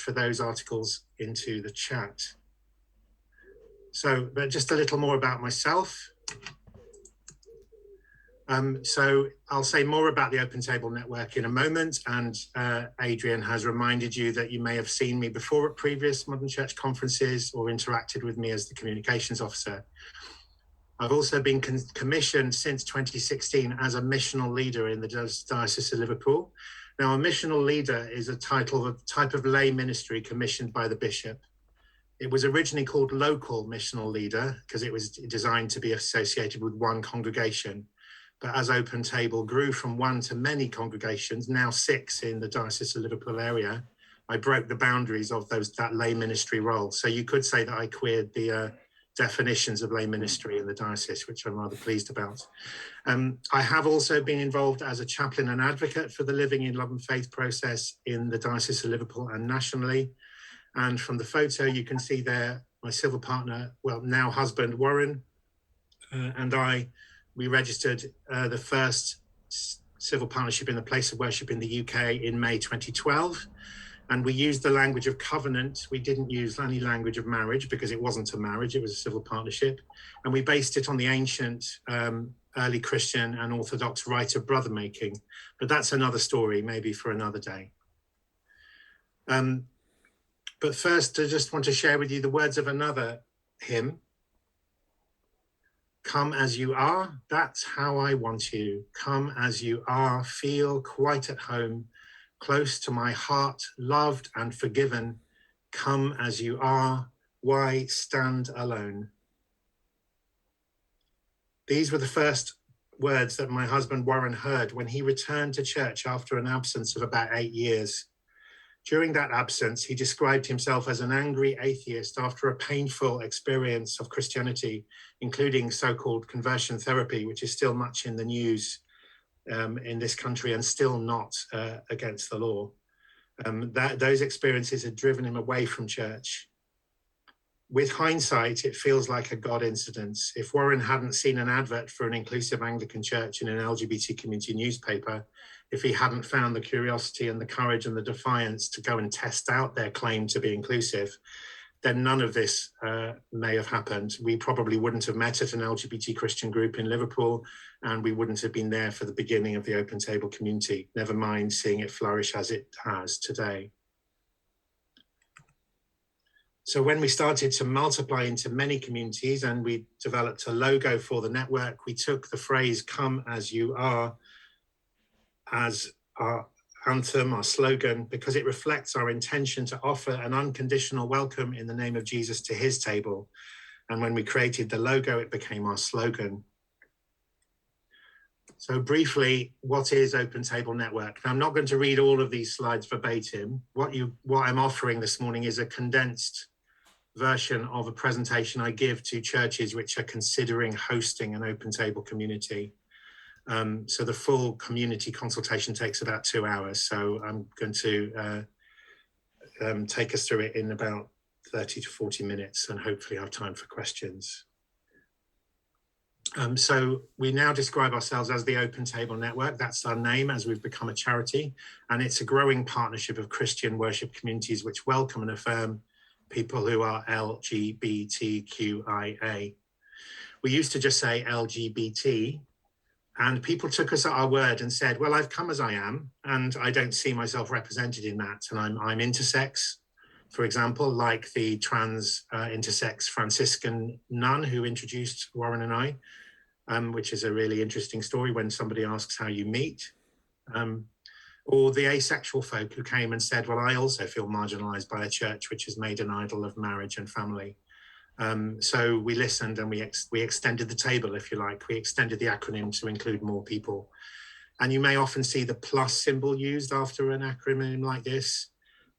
for those articles into the chat. So, but just a little more about myself. So I'll say more about the Open Table Network in a moment, and Adrian has reminded you that you may have seen me before at previous Modern Church conferences or interacted with me as the communications officer. I've also been commissioned since 2016 as a missional leader in the Diocese of Liverpool. Now, a missional leader is a title of type of lay ministry commissioned by the bishop. It was originally called local missional leader because it was designed to be associated with one congregation. But as Open Table grew from one to many congregations, now 6 in the Diocese of Liverpool area, I broke the boundaries of that lay ministry role. So you could say that I queered the definitions of lay ministry in the diocese, which I'm rather pleased about. I have also been involved as a chaplain and advocate for the Living in Love and Faith process in the Diocese of Liverpool and nationally. And from the photo, you can see there my civil partner, well, now husband, Warren, and we registered the first civil partnership in the place of worship in the UK in May 2012. And we used the language of covenant. We didn't use any language of marriage because it wasn't a marriage, it was a civil partnership. And we based it on the ancient early Christian and Orthodox rite of brother making. But that's another story, maybe for another day. But first, I just want to share with you the words of another hymn. Come as you are, that's how I want you. Come as you are, feel quite at home, close to my heart, loved and forgiven. Come as you are, why stand alone? These were the first words that my husband Warren heard when he returned to church after an absence of about 8 years. During that absence, he described himself as an angry atheist after a painful experience of Christianity, including so-called conversion therapy, which is still much in the news in this country and still not against the law. Those experiences had driven him away from church. With hindsight, it feels like a God incident. If Warren hadn't seen an advert for an inclusive Anglican church in an LGBT community newspaper, if he hadn't found the curiosity and the courage and the defiance to go and test out their claim to be inclusive, then none of this may have happened. We probably wouldn't have met at an LGBT Christian group in Liverpool, and we wouldn't have been there for the beginning of the Open Table community, never mind seeing it flourish as it has today. So when we started to multiply into many communities and we developed a logo for the network, we took the phrase "come as you are" as our anthem, our slogan, because it reflects our intention to offer an unconditional welcome in the name of Jesus to his table. And when we created the logo, it became our slogan. So briefly, what is Open Table Network? Now, I'm not going to read all of these slides verbatim. What I'm offering this morning is a condensed version of a presentation I give to churches which are considering hosting an Open Table community. So the full community consultation takes about 2 hours. So I'm going to take us through it in about 30 to 40 minutes and hopefully have time for questions. So we now describe ourselves as the Open Table Network. That's our name as we've become a charity. And it's a growing partnership of Christian worship communities which welcome and affirm people who are LGBTQIA. We used to just say LGBT, and people took us at our word and said, well, I've come as I am, and I don't see myself represented in that. And I'm intersex, for example, like the trans intersex Franciscan nun who introduced Warren and I, which is a really interesting story when somebody asks how you meet. Or the asexual folk who came and said, well, I also feel marginalized by a church which has made an idol of marriage and family. So we listened and we extended the table, if you like. We extended the acronym to include more people. And you may often see the plus symbol used after an acronym like this.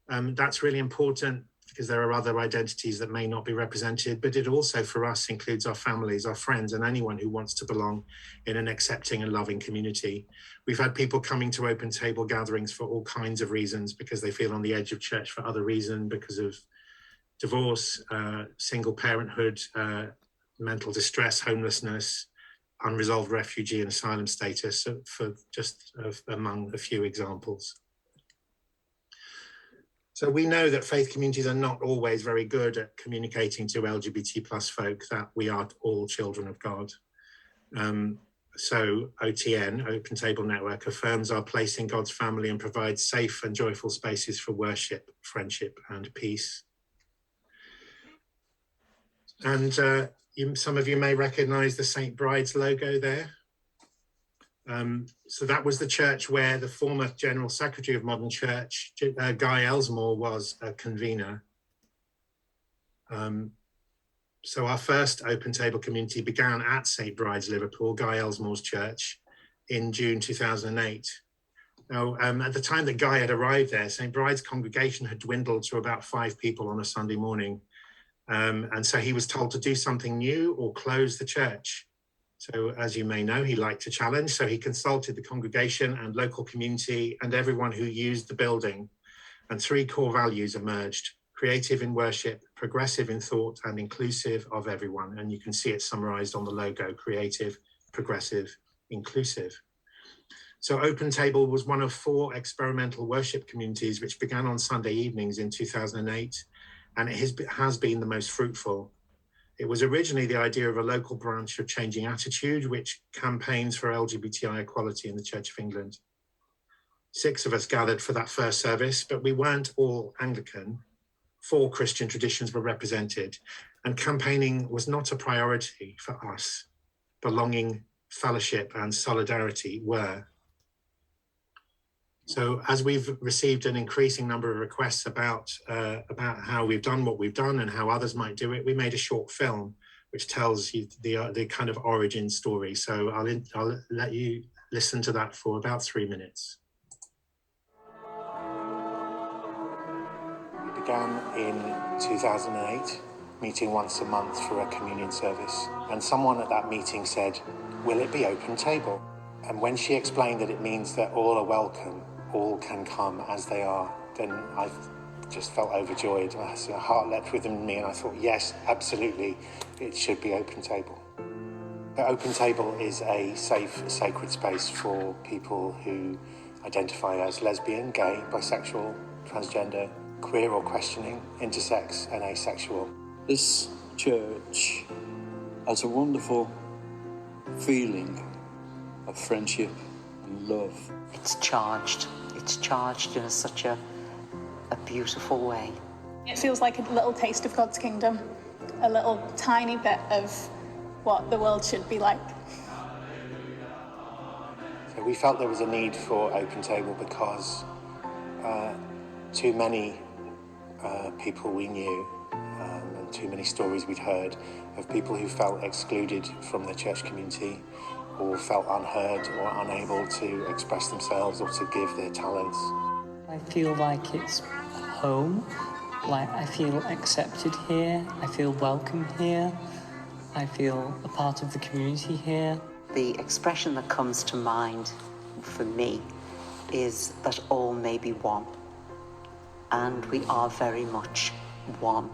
That's really important because there are other identities that may not be represented, but it also for us includes our families, our friends, and anyone who wants to belong in an accepting and loving community. We've had people coming to Open Table gatherings for all kinds of reasons, because they feel on the edge of church for other reasons, because of divorce, single parenthood, mental distress, homelessness, unresolved refugee and asylum status, for just among a few examples. So we know that faith communities are not always very good at communicating to LGBT plus folk that we are all children of God. So OTN, Open Table Network, affirms our place in God's family and provides safe and joyful spaces for worship, friendship, and peace. And some of you may recognize the St. Bride's logo there. So that was the church where the former General Secretary of Modern Church, Guy Elsmore, was a convener. So our first Open Table community began at St. Bride's, Liverpool, Guy Elsmore's church, in June 2008. Now, at the time that Guy had arrived there, St. Bride's congregation had dwindled to about 5 people on a Sunday morning. And so he was told to do something new or close the church. So as you may know, he liked to challenge. So he consulted the congregation and local community and everyone who used the building. And 3 core values emerged: creative in worship, progressive in thought, and inclusive of everyone. And you can see it summarized on the logo: creative, progressive, inclusive. So Open Table was one of 4 experimental worship communities which began on Sunday evenings in 2008, and it has been the most fruitful. It was originally the idea of a local branch of Changing Attitude, which campaigns for LGBTI equality in the Church of England. 6 of us gathered for that first service, but we weren't all Anglican. 4 Christian traditions were represented, and campaigning was not a priority for us. Belonging, fellowship, and solidarity were. So as we've received an increasing number of requests about how we've done what we've done and how others might do it, we made a short film which tells you the kind of origin story. So I'll let you listen to that for about 3 minutes. We began in 2008, meeting once a month for a communion service. And someone at that meeting said, "Will it be open table?" And when she explained that it means that all are welcome, all can come as they are, then I just felt overjoyed. My heart leapt within me and I thought, yes, absolutely, it should be open table. The Open Table is a safe, sacred space for people who identify as lesbian, gay, bisexual, transgender, queer or questioning, intersex and asexual. This church has a wonderful feeling of friendship and love. It's charged in such a beautiful way. It feels like a little taste of God's kingdom, a little tiny bit of what the world should be like. So we felt there was a need for Open Table because too many people we knew and too many stories we'd heard of people who felt excluded from the church community or felt unheard or unable to express themselves or to give their talents. I feel like it's home, like I feel accepted here, I feel welcome here, I feel a part of the community here. The expression that comes to mind for me is that all may be one, and we are very much one.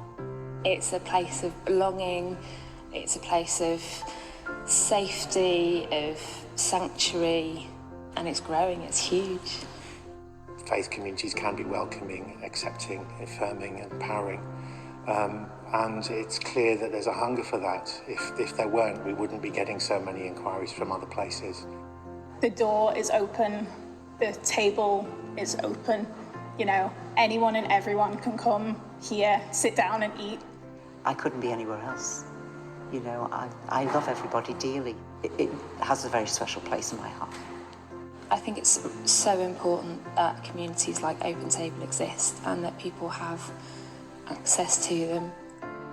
It's a place of belonging, it's a place of safety, of sanctuary, and it's growing, it's huge. Faith communities can be welcoming, accepting, affirming, and empowering. And it's clear that there's a hunger for that. If there weren't, we wouldn't be getting so many inquiries from other places. The door is open, the table is open. You know, anyone and everyone can come here, sit down and eat. I couldn't be anywhere else. You know, I love everybody dearly. It has a very special place in my heart. I think it's so important that communities like Open Table exist and that people have access to them.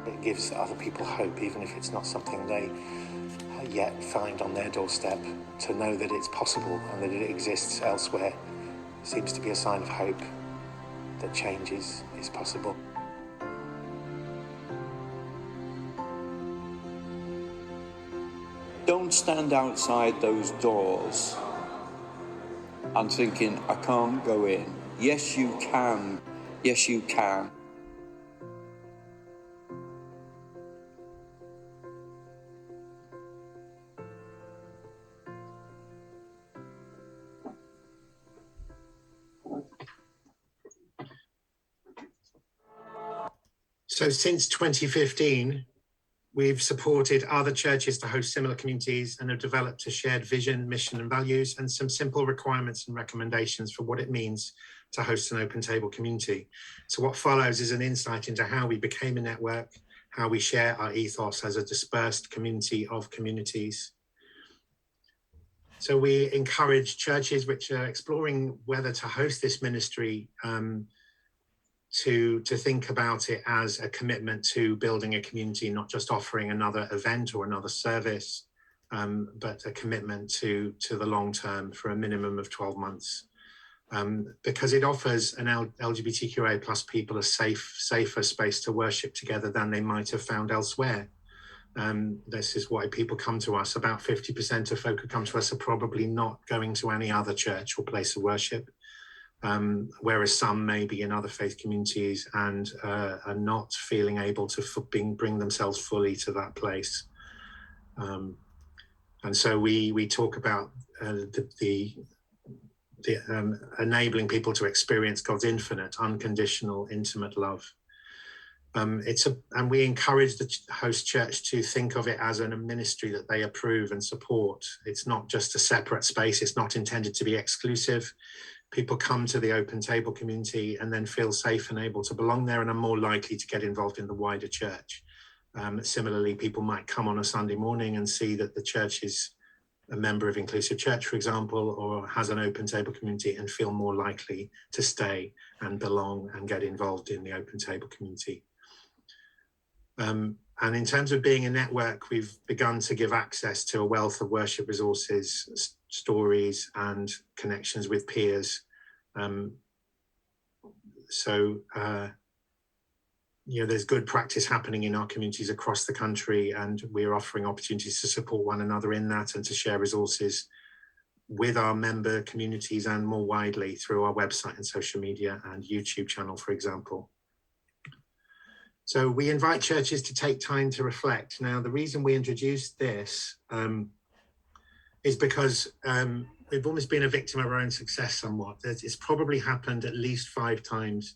It gives other people hope, even if it's not something they yet find on their doorstep. To know that it's possible and that it exists elsewhere seems to be a sign of hope that change is possible. Don't stand outside those doors and thinking, I can't go in. Yes, you can. Yes, you can. So since 2015, we've supported other churches to host similar communities and have developed a shared vision, mission and values, and some simple requirements and recommendations for what it means to host an open table community. So what follows is an insight into how we became a network, how we share our ethos as a dispersed community of communities. So we encourage churches which are exploring whether to host this ministry to think about it as a commitment to building a community, not just offering another event or another service, but a commitment to the long term for a minimum of 12 months. Because it offers an LGBTQIA plus people a safer space to worship together than they might have found elsewhere. This is why people come to us. About 50% of folk who come to us are probably not going to any other church or place of worship. Whereas some may be in other faith communities and are not feeling able to bring themselves fully to that place. And so we talk about enabling people to experience God's infinite, unconditional, intimate love. And we encourage the host church to think of it as a ministry that they approve and support. It's not just a separate space. It's not intended to be exclusive. People come to the open table community and then feel safe and able to belong there and are more likely to get involved in the wider church. Similarly, people might come on a Sunday morning and see that the church is a member of Inclusive Church, for example, or has an open table community and feel more likely to stay and belong and get involved in the open table community. And in terms of being a network, we've begun to give access to a wealth of worship resources, stories and connections with peers. There's good practice happening in our communities across the country, and we're offering opportunities to support one another in that and to share resources with our member communities and more widely through our website and social media and YouTube channel, for example. So we invite churches to take time to reflect. Now, the reason we introduced this is because we've almost been a victim of our own success somewhat. It's probably happened at least 5 times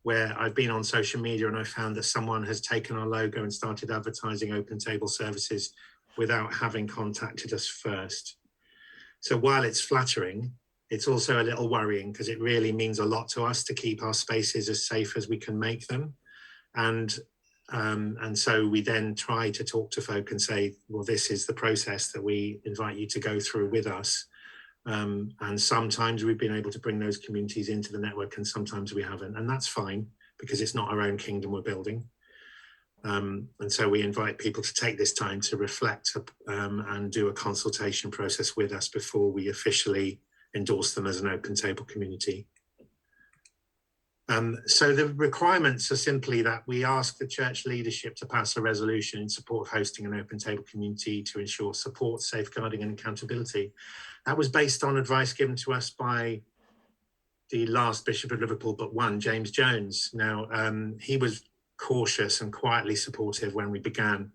where I've been on social media and I found that someone has taken our logo and started advertising open table services without having contacted us first. So while it's flattering, it's also a little worrying because it really means a lot to us to keep our spaces as safe as we can make them. And so we then try to talk to folk and say, well, this is the process that we invite you to go through with us. And sometimes we've been able to bring those communities into the network and sometimes we haven't. And that's fine because it's not our own kingdom we're building. And so we invite people to take this time to reflect and do a consultation process with us before we officially endorse them as an open table community. So the requirements are simply that we ask the church leadership to pass a resolution in support of hosting an open table community to ensure support, safeguarding and accountability. That was based on advice given to us by the last Bishop of Liverpool but one, James Jones. Now, he was cautious and quietly supportive when we began.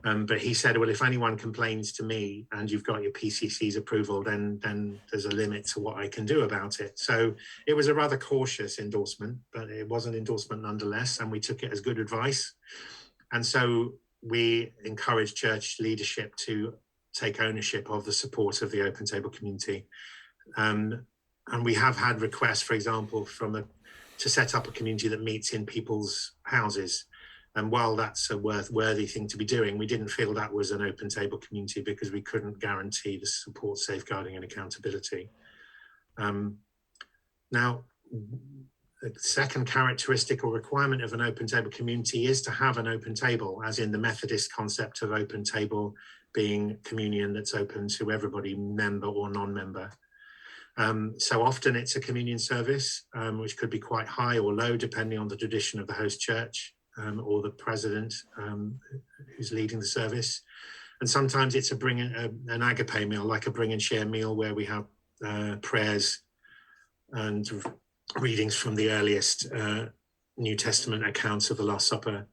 But he said, well, if anyone complains to me and you've got your PCC's approval, then there's a limit to what I can do about it. So it was a rather cautious endorsement, but it was an endorsement nonetheless, and we took it as good advice. And so we encourage church leadership to take ownership of the support of the open table community. And we have had requests, for example, to set up a community that meets in people's houses. And while that's a worthy thing to be doing, we didn't feel that was an open table community because we couldn't guarantee the support, safeguarding and accountability. Now, the second characteristic or requirement of an open table community is to have an open table, as in the Methodist concept of open table being communion that's open to everybody, member or non-member. So often it's a communion service, which could be quite high or low, depending on the tradition of the host church. Or the president who's leading the service. And sometimes it's an agape meal, like a bring and share meal where we have prayers and readings from the earliest New Testament accounts of the Last Supper.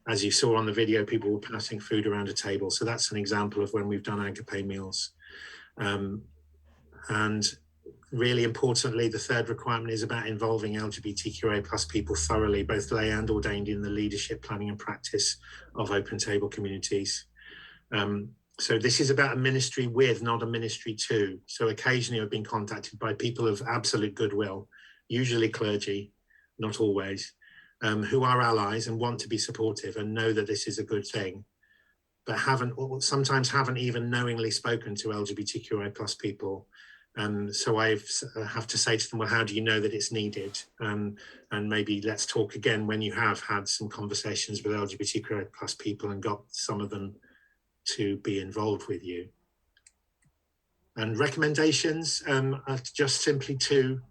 As you saw on the video, people were passing food around a table. So that's an example of when we've done agape meals. And Really importantly, the third requirement is about involving LGBTQIA plus people thoroughly, both lay and ordained, in the leadership, planning and practice of open table communities. So this is about a ministry with, not a ministry to. So occasionally I've been contacted by people of absolute goodwill, usually clergy, not always, who are allies and want to be supportive and know that this is a good thing, but sometimes haven't even knowingly spoken to LGBTQI plus people. So I have to say to them, well, how do you know that it's needed? And maybe let's talk again when you have had some conversations with LGBTQI plus people and got some of them to be involved with you. And recommendations are just simply two.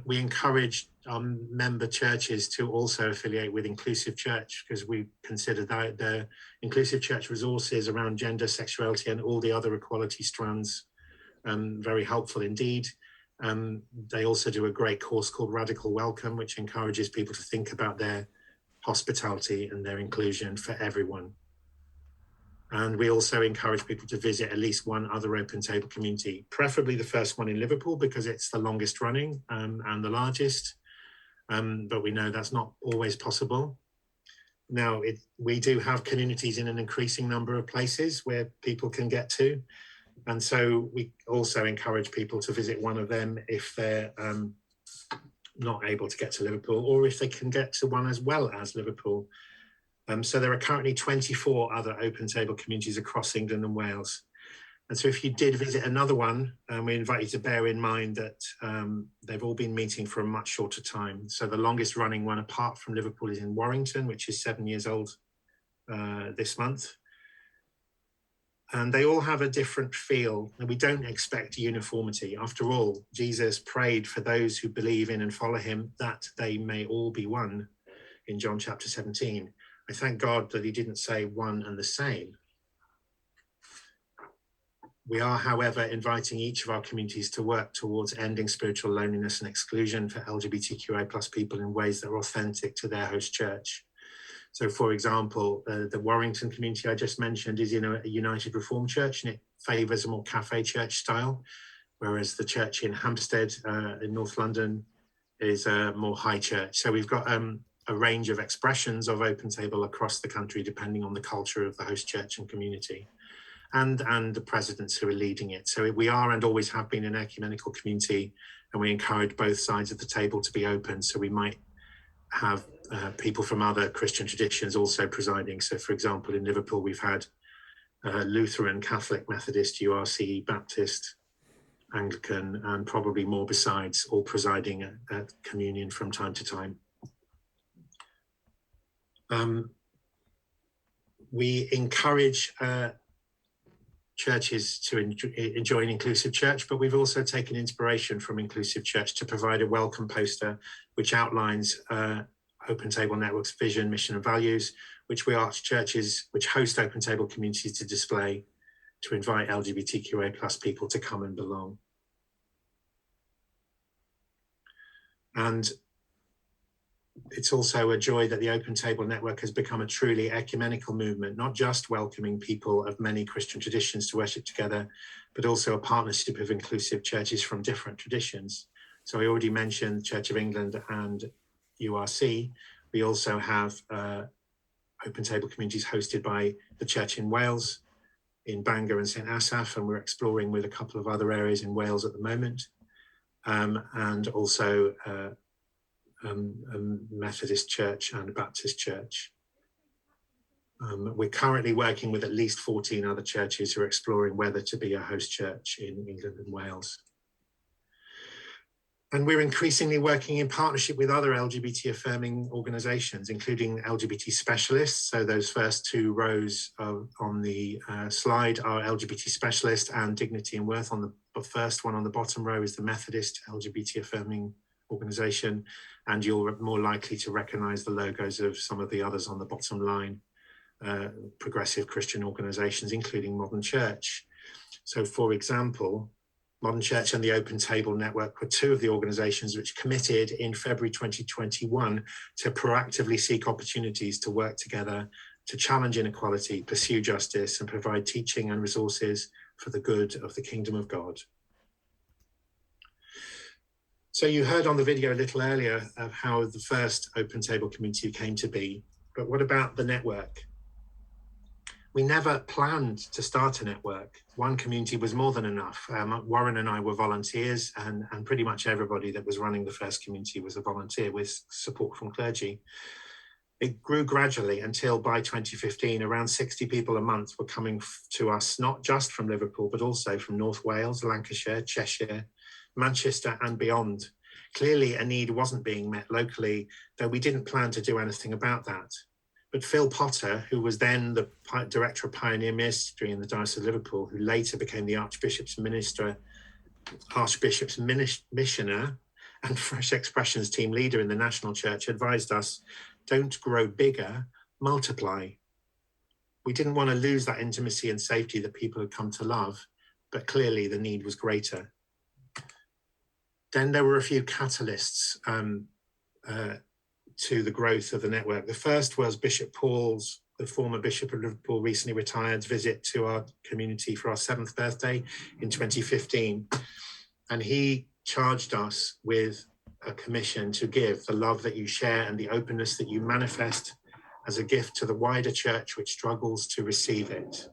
We encourage member churches to also affiliate with Inclusive Church, because we consider that the Inclusive Church resources around gender, sexuality and all the other equality strands very helpful indeed. They also do a great course called Radical Welcome, which encourages people to think about their hospitality and their inclusion for everyone. And we also encourage people to visit at least one other open table community, preferably the first one in Liverpool, because it's the longest running and the largest. But we know that's not always possible. Now, we do have communities in an increasing number of places where people can get to. And so we also encourage people to visit one of them if they're not able to get to Liverpool, or if they can get to one as well as Liverpool. So there are currently 24 other open table communities across England and Wales. And so if you did visit another one, we invite you to bear in mind that they've all been meeting for a much shorter time. So the longest running one apart from Liverpool is in Warrington, which is 7 years old this month. And they all have a different feel, and we don't expect uniformity. After all, Jesus prayed for those who believe in and follow him that they may all be one in John chapter 17. I thank God that he didn't say one and the same. We are, however, inviting each of our communities to work towards ending spiritual loneliness and exclusion for LGBTQI plus people in ways that are authentic to their host church. So, for example, the Warrington community I just mentioned is in a United Reformed Church, and it favours a more cafe church style, whereas the church in Hampstead in North London is a more high church. So we've got a range of expressions of open table across the country, depending on the culture of the host church and community, and the presidents who are leading it. So we are and always have been an ecumenical community, and we encourage both sides of the table to be open. So we might have people from other Christian traditions also presiding. So, for example, in Liverpool, we've had Lutheran, Catholic, Methodist, URC, Baptist, Anglican, and probably more besides, all presiding at communion from time to time. We encourage churches to enjoy an inclusive church, but we've also taken inspiration from Inclusive Church to provide a welcome poster which outlines Open Table Network's vision, mission and values, which we ask churches which host open table communities to display to invite LGBTQA plus people to come and belong. And it's also a joy that the Open Table Network has become a truly ecumenical movement, not just welcoming people of many Christian traditions to worship together, but also a partnership of inclusive churches from different traditions. So I already mentioned Church of England and URC. We also have open table communities hosted by the Church in Wales, in Bangor and St Asaph, and we're exploring with a couple of other areas in Wales at the moment, and also Methodist Church and Baptist Church. We're currently working with at least 14 other churches who are exploring whether to be a host church in England and Wales. And we're increasingly working in partnership with other LGBT affirming organisations, including LGBT specialists. So those first two rows on the slide are LGBT specialist and Dignity and Worth. On the first one on the bottom row is the Methodist LGBT affirming organisation, and you're more likely to recognise the logos of some of the others on the bottom line, progressive Christian organisations, including Modern Church. So, for example, Modern Church and the Open Table Network were two of the organisations which committed in February 2021 to proactively seek opportunities to work together to challenge inequality, pursue justice, and provide teaching and resources for the good of the kingdom of God. So you heard on the video a little earlier of how the first Open Table community came to be, but what about the network? We never planned to start a network. One community was more than enough. Warren and I were volunteers, and pretty much everybody that was running the first community was a volunteer with support from clergy. It grew gradually until by 2015, around 60 people a month were coming to us, not just from Liverpool, but also from North Wales, Lancashire, Cheshire, Manchester and beyond. Clearly a need wasn't being met locally, though we didn't plan to do anything about that. But Phil Potter, who was then the Director of Pioneer Ministry in the Diocese of Liverpool, who later became the Archbishop's Missioner and Fresh Expressions team leader in the National Church, advised us, don't grow bigger, multiply. We didn't want to lose that intimacy and safety that people had come to love, but clearly the need was greater. Then there were a few catalysts to the growth of the network. The first was Bishop Paul's, the former Bishop of Liverpool, recently retired, visit to our community for our 7th birthday in 2015. And he charged us with a commission to give the love that you share and the openness that you manifest as a gift to the wider church which struggles to receive it.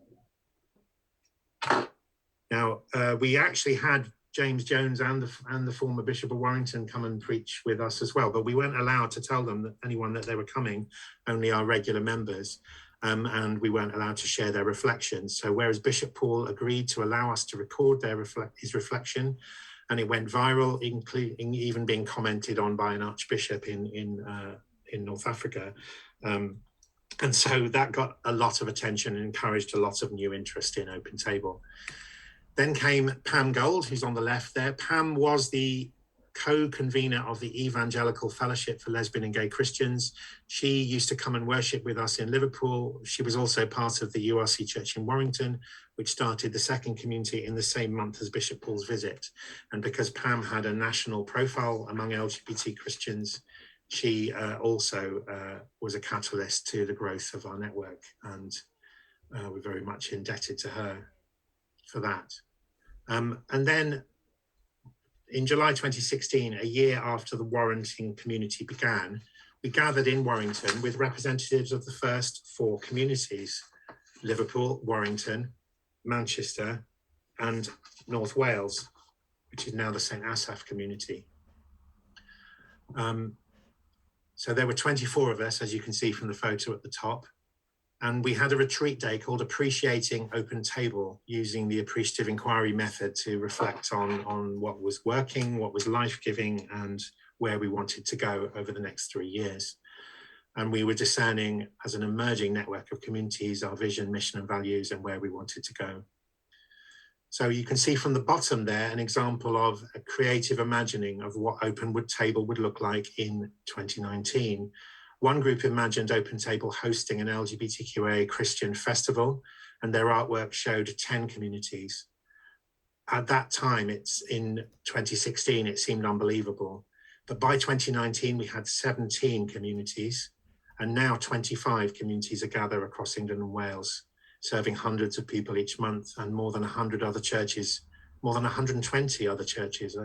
Now, we actually had James Jones and the former Bishop of Warrington come and preach with us as well, but we weren't allowed to tell them that anyone that they were coming, only our regular members, and we weren't allowed to share their reflections. So whereas Bishop Paul agreed to allow us to record his reflection, and it went viral, including even being commented on by an archbishop in North Africa. And so that got a lot of attention and encouraged a lot of new interest in Open Table. Then came Pam Gold, who's on the left there. Pam was the co-convener of the Evangelical Fellowship for Lesbian and Gay Christians. She used to come and worship with us in Liverpool. She was also part of the URC Church in Warrington, which started the second community in the same month as Bishop Paul's visit. And because Pam had a national profile among LGBT Christians, she also was a catalyst to the growth of our network. And we're very much indebted to her for that. And then in July 2016, a year after the Warrington community began, we gathered in Warrington with representatives of the first 4 communities, Liverpool, Warrington, Manchester, and North Wales, which is now the St. Asaph community. So there were 24 of us, as you can see from the photo at the top. And we had a retreat day called Appreciating Open Table, using the appreciative inquiry method to reflect on what was working, what was life-giving, and where we wanted to go over the next 3 years. And we were discerning as an emerging network of communities, our vision, mission, and values, and where we wanted to go. So you can see from the bottom there an example of a creative imagining of what Open Table would look like in 2019. One group imagined Open Table hosting an LGBTQIA Christian festival, and their artwork showed 10 communities. At that time, it's in 2016, it seemed unbelievable. But by 2019, we had 17 communities, and now 25 communities are gathered across England and Wales, serving hundreds of people each month, and more than 100 other churches, more than 120 other churches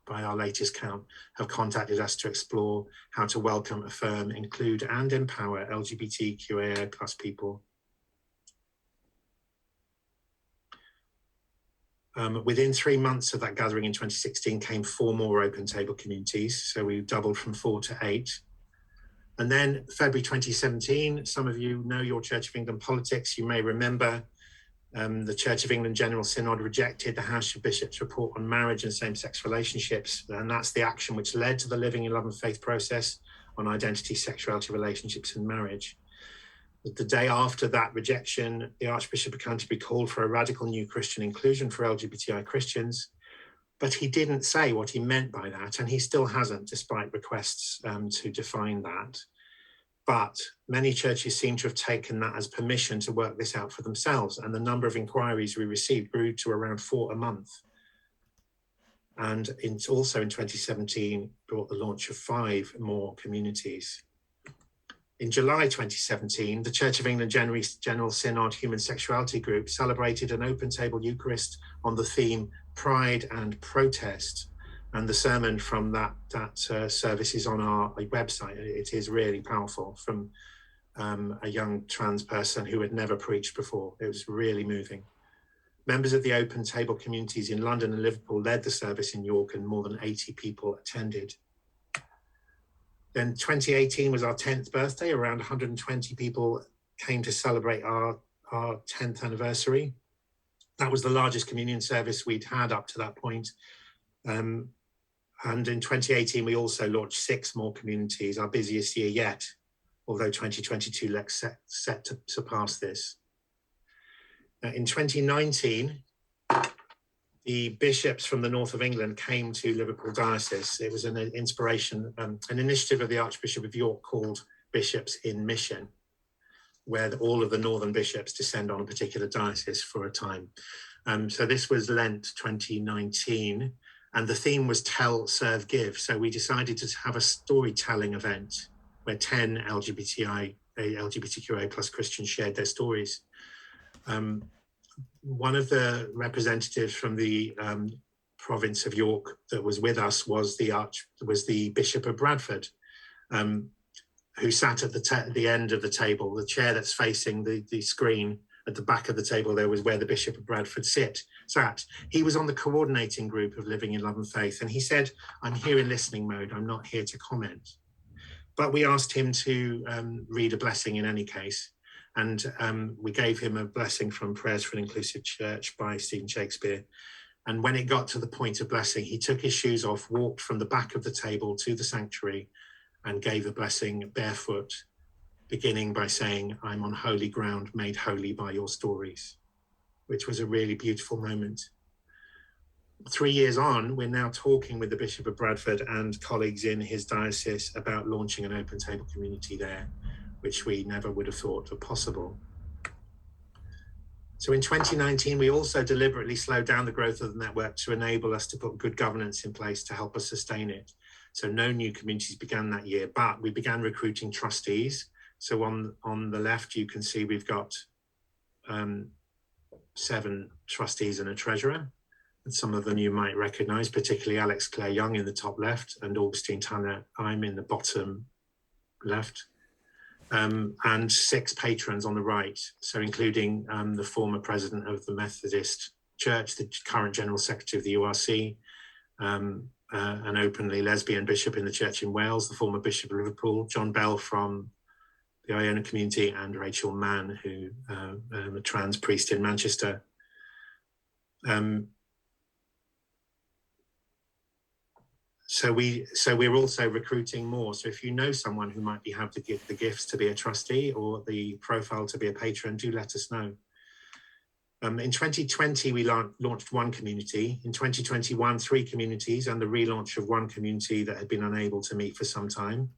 by our latest count, have contacted us to explore how to welcome, affirm, include, and empower LGBTQIA+ people. Within 3 months of that gathering in 2016 came 4 more Open Table communities, so we doubled from 4 to 8. And then February 2017, some of you know your Church of England politics. You may remember the Church of England General Synod rejected the House of Bishops report on marriage and same-sex relationships, and that's the action which led to the Living in Love and Faith process on identity, sexuality, relationships, and marriage. The day after that rejection, the Archbishop of Canterbury called for a radical new Christian inclusion for LGBTI Christians, but he didn't say what he meant by that, and he still hasn't, despite requests to define that. But many churches seem to have taken that as permission to work this out for themselves, and the number of inquiries we received grew to around 4 a month. And also in 2017, brought the launch of 5 more communities. In July 2017, the Church of England General Synod Human Sexuality Group celebrated an Open Table Eucharist on the theme Pride and Protest, And the sermon from that service is on our website. It is really powerful, from a young trans person who had never preached before. It was really moving. Members of the Open Table communities in London and Liverpool led the service in York, and more than 80 people attended. Then 2018 was our 10th birthday. Around 120 people came to celebrate our 10th anniversary. That was the largest communion service we'd had up to that point. And in 2018, we also launched 6 more communities, our busiest year yet, although 2022 looks set to surpass this. In 2019, the bishops from the north of England came to Liverpool Diocese. It was an inspiration, an initiative of the Archbishop of York called Bishops in Mission, where all of the northern bishops descend on a particular diocese for a time. So this was Lent 2019, and the theme was Tell, Serve, Give. So we decided to have a storytelling event where 10 LGBTQIA plus Christians shared their stories. One of the representatives from the province of York that was with us was the Bishop of Bradford, who sat at the end of the table. The chair that's facing the screen at the back of the table there was where the Bishop of Bradford sat. He was on the coordinating group of Living in Love and Faith, and he said, "I'm here in listening mode, I'm not here to comment." But we asked him to read a blessing in any case. And we gave him a blessing from Prayers for an Inclusive Church by Stephen Shakespeare. And when it got to the point of blessing, he took his shoes off, walked from the back of the table to the sanctuary, and gave the blessing barefoot, beginning by saying, "I'm on holy ground, made holy by your stories," which was a really beautiful moment. 3 years on, we're now talking with the Bishop of Bradford and colleagues in his diocese about launching an open table community there, which we never would have thought were possible. So in 2019, we also deliberately slowed down the growth of the network to enable us to put good governance in place to help us sustain it. So no new communities began that year, but we began recruiting trustees. So on the left, you can see we've got 7 trustees and a treasurer. And some of them you might recognize, particularly Alex Clare Young in the top left and Augustine Tanner, I'm in the bottom left. And 6 patrons on the right, so including the former president of the Methodist Church, the current general secretary of the URC, an openly lesbian bishop in the church in Wales, the former bishop of Liverpool, John Bell from the Iona community, and Rachel Mann, who a trans priest in Manchester. So we're also recruiting more. So if you know someone who might have the gifts to be a trustee or the profile to be a patron, do let us know. In 2020, we launched 1 community. In 2021, 3 communities, and the relaunch of 1 community that had been unable to meet for some time.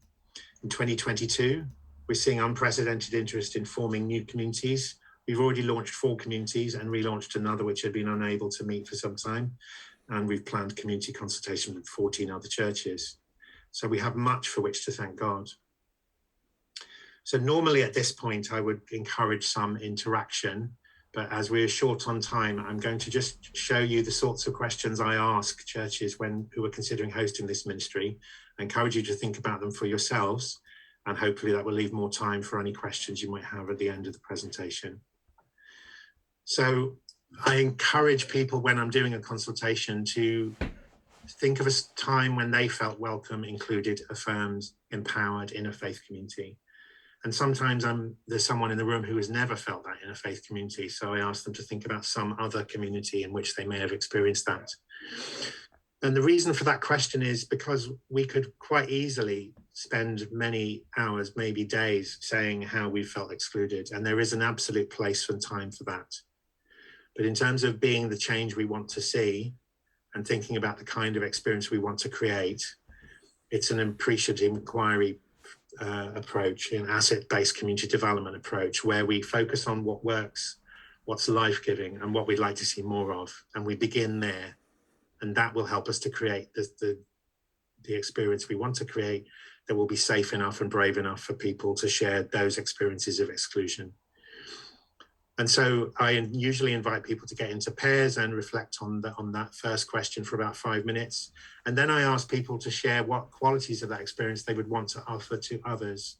In 2022, we're seeing unprecedented interest in forming new communities. We've already launched 4 communities and relaunched another which had been unable to meet for some time. And we've planned community consultation with 14 other churches. So we have much for which to thank God. So normally at this point, I would encourage some interaction, but as we're short on time, I'm going to just show you the sorts of questions I ask churches who are considering hosting this ministry. I encourage you to think about them for yourselves, and hopefully that will leave more time for any questions you might have at the end of the presentation. So I encourage people when I'm doing a consultation to think of a time when they felt welcome, included, affirmed, empowered in a faith community. And sometimes there's someone in the room who has never felt that in a faith community. So I ask them to think about some other community in which they may have experienced that. And the reason for that question is because we could quite easily spend many hours, maybe days, saying how we felt excluded. And there is an absolute place and time for that. But in terms of being the change we want to see and thinking about the kind of experience we want to create, it's an appreciative inquiry approach, an asset-based community development approach, where we focus on what works, what's life-giving, and what we'd like to see more of. And we begin there. And that will help us to create the experience we want to create that will be safe enough and brave enough for people to share those experiences of exclusion. And so I usually invite people to get into pairs and reflect on that first question for about 5 minutes. And then I ask people to share what qualities of that experience they would want to offer to others.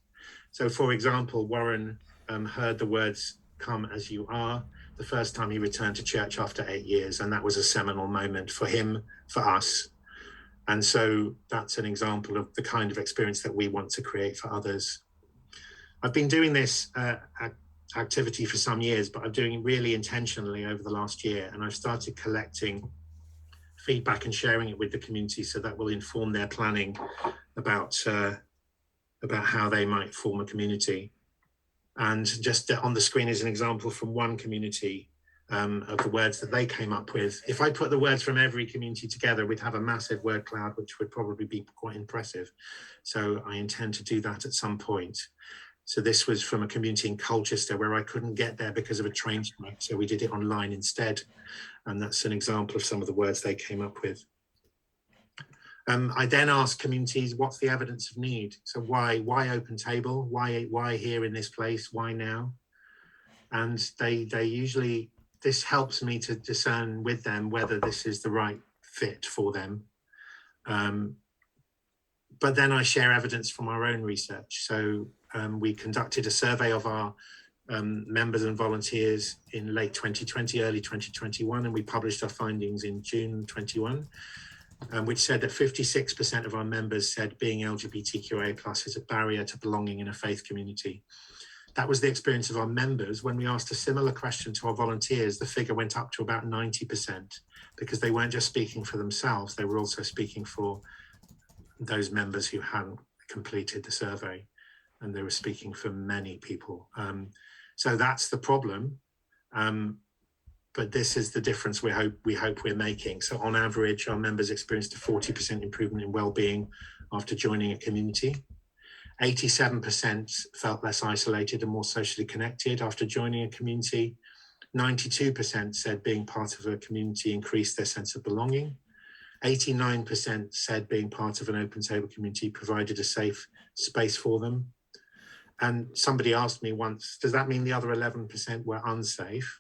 So for example, Warren heard the words, "Come as you are," the first time he returned to church after 8 years. And that was a seminal moment for him, for us. And so that's an example of the kind of experience that we want to create for others. I've been doing this activity for some years, but I'm doing it really intentionally over the last year. And I've started collecting feedback and sharing it with the community, so that will inform their planning about how they might form a community. And just on the screen is an example from one community of the words that they came up with. If I put the words from every community together, we'd have a massive word cloud, which would probably be quite impressive. So I intend to do that at some point. So this was from a community in Colchester where I couldn't get there because of a train strike. So we did it online instead. And that's an example of some of the words they came up with. I then asked communities, what's the evidence of need? So why Open Table? Why here in this place? Why now? And they usually, this helps me to discern with them whether this is the right fit for them. But then I share evidence from our own research. So we conducted a survey of our members and volunteers in late 2020, early 2021, and we published our findings in June 21, which said that 56% of our members said being LGBTQIA+ is a barrier to belonging in a faith community. That was the experience of our members. When we asked a similar question to our volunteers, the figure went up to about 90%, because they weren't just speaking for themselves, they were also speaking for those members who hadn't completed the survey, and they were speaking for many people. So that's the problem, but this is the difference we hope we're making. So on average, our members experienced a 40% improvement in well-being after joining a community. 87% felt less isolated and more socially connected after joining a community. 92% said being part of a community increased their sense of belonging. 89% said being part of an Open Table community provided a safe space for them. And somebody asked me once, does that mean the other 11% were unsafe?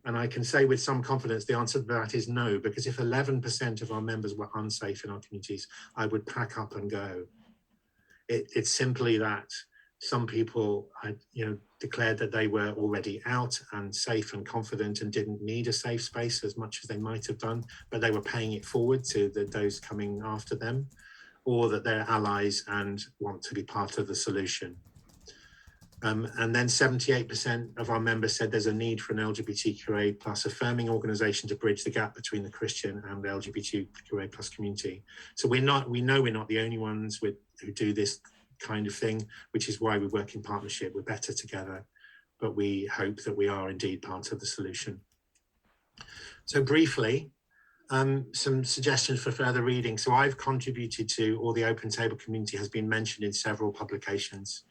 And I can say with some confidence, the answer to that is no, because if 11% of our members were unsafe in our communities, I would pack up and go. It's simply that some people declared that they were already out and safe and confident and didn't need a safe space as much as they might have done, but they were paying it forward to those coming after them, or that they're allies and want to be part of the solution. And then 78% of our members said there's a need for an LGBTQIA+ affirming organisation to bridge the gap between the Christian and the LGBTQIA+ community. So we know we're not the only ones who do this kind of thing, which is why we work in partnership. We're better together, but we hope that we are indeed part of the solution. So briefly, some suggestions for further reading. So I've contributed to, or the Open Table community has been mentioned in several publications.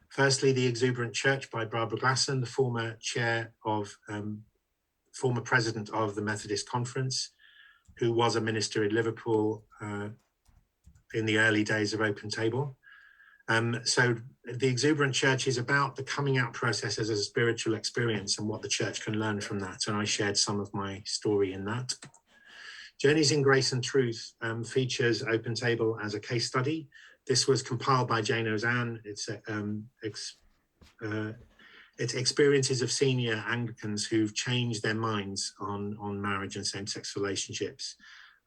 Firstly, The Exuberant Church by Barbara Glasson, the former president of the Methodist Conference, who was a minister in Liverpool in the early days of Open Table. So The Exuberant Church is about the coming out process as a spiritual experience and what the church can learn from that. And I shared some of my story in that. Journeys in Grace and Truth features Open Table as a case study. This was compiled by Jane Ozanne. It's experiences of senior Anglicans who've changed their minds on marriage and same-sex relationships.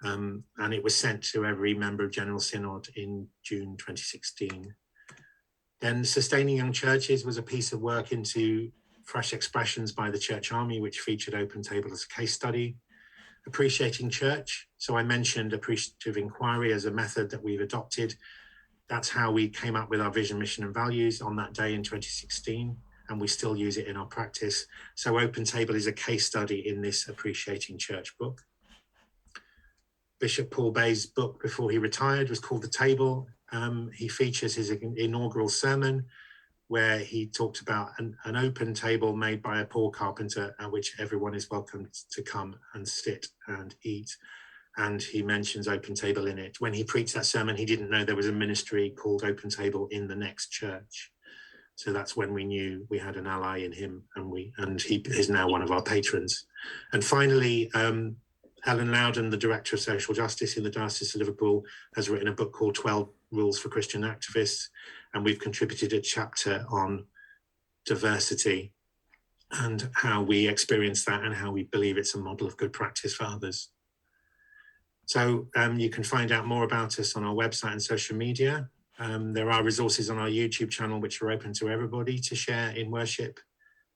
And it was sent to every member of General Synod in June 2016. Then Sustaining Young Churches was a piece of work into fresh expressions by the Church Army, which featured Open Table as a case study. Appreciating Church. So I mentioned appreciative inquiry as a method that we've adopted. That's how we came up with our vision, mission, and values on that day in 2016, and we still use it in our practice. So Open Table is a case study in this Appreciating Church book. Bishop Paul Bay's book before he retired was called The Table. He features his inaugural sermon where he talked about an open table made by a poor carpenter at which everyone is welcome to come and sit and eat. And he mentions Open Table in it. When he preached that sermon, he didn't know there was a ministry called Open Table in the next church. So that's when we knew we had an ally in him, and he is now one of our patrons. And finally, Helen Loudon, the Director of Social Justice in the Diocese of Liverpool, has written a book called 12 Rules for Christian Activists, and we've contributed a chapter on diversity and how we experience that and how we believe it's a model of good practice for others. So you can find out more about us on our website and social media. There are resources on our YouTube channel which are open to everybody to share in worship.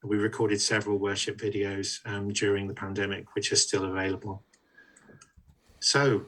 We recorded several worship videos during the pandemic, which are still available. So